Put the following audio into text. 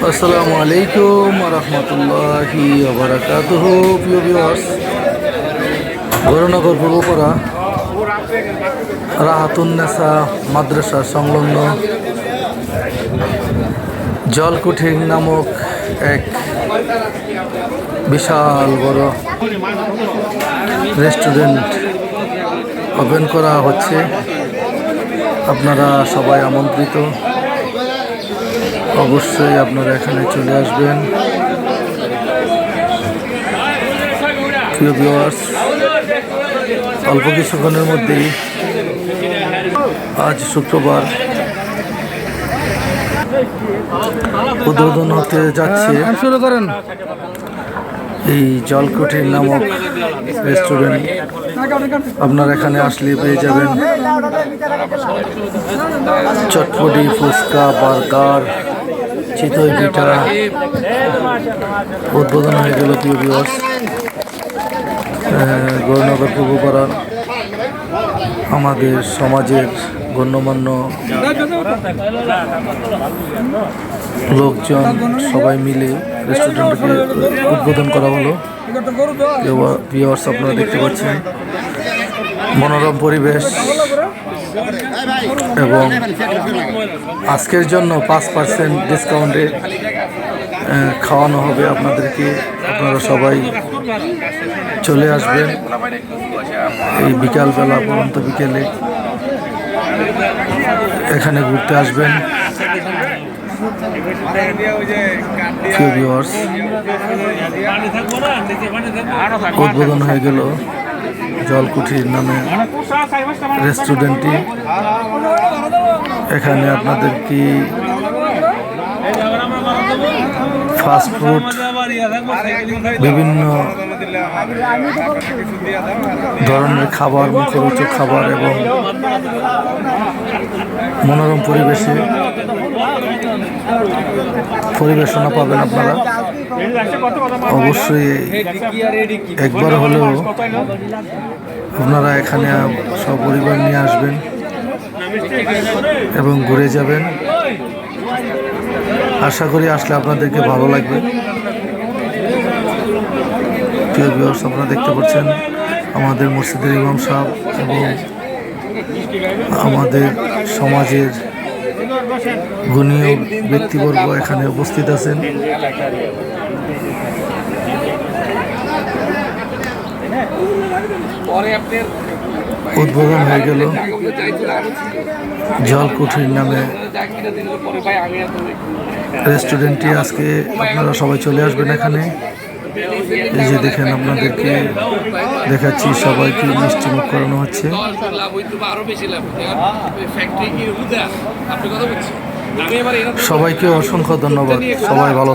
আসসালামু আলাইকুম রহমতুল্লাহি ওয়া প্রিয় ভিউয়ার্স, গৌরনগর পূর্বপাড়া রাহাতুন্নেসা মাদ্রাসা সংলগ্ন জলকুঠির নামক এক বিশাল বড় রেস্টুরেন্ট ওপেন করা হচ্ছে। আপনারা সবাই আমন্ত্রিত, অবশ্যই আপনারা এখানে চলে আসবেন। প্রিয় ভিউয়ার্স, অল্প কিছুক্ষণের মধ্যেই আজ শুক্রবার উদ্বোধন হতে যাচ্ছে এই জলকুঠির নামক রেস্টুরেন্ট। আপনারা এখানে আসলে পেয়ে যাবেন চটপটি, ফুচকা, বার্গার, চিতই পিঠা। উদ্বোধন হয়ে গেল প্রিয় ভিউয়ার্স গৌরনগর পূর্বপাড়ার আমাদের সমাজের গণ্যমান্য লোকজন সবাই মিলে রেস্টুরেন্টকে উদ্বোধন করা হলো। ভিউয়ার্স, আপনারা দেখতে পাচ্ছেন মনোরম পরিবেশ এবং আজকের জন্য 5% ডিসকাউন্টে খাওয়ানো হবে আপনাদেরকে। আপনারা সবাই চলে আসবেন এই বিকালবেলা, পর্যন্ত বিকেলে এখানে ঘুরতে আসবেন। ভিউয়ার্স, উদ্বোধন হয়ে গেল জলকুঠির নামে রেস্টুরেন্টটি। এখানে আপনাদের কি ফাস্টফুড, বিভিন্ন ধরনের খাবার, মুখরোচক খাবার এবং মনোরম পরিবেশে পরিবেশনা পাবেন আপনারা। অবশ্যই একবার হলেও আপনারা এখানে সপরিবার নিয়ে আসবেন এবং ঘুরে যাবেন। আশা করি আসলে আপনাদেরকে ভালো লাগবে। প্রিয় ভিউয়ার্স, আপনারা দেখতে পাচ্ছেন আমাদের মসজিদের ইমাম সাহেব এবং আমাদের সমাজের গুণীয় ব্যক্তিবর্গ এখানে উপস্থিত আছেন। উদ্বোধন হয়ে গেল জলকুঠির নামে রেস্টুরেন্টটি। আজকে আপনারা সবাই চলে আসবেন এখানে। এই যে দেখেন, আপনাদেরকে দেখাচ্ছি সবাইকে মিষ্টি মুখ করানো হচ্ছে। সবাইকে অসংখ্য ধন্যবাদ। সবাই ভালো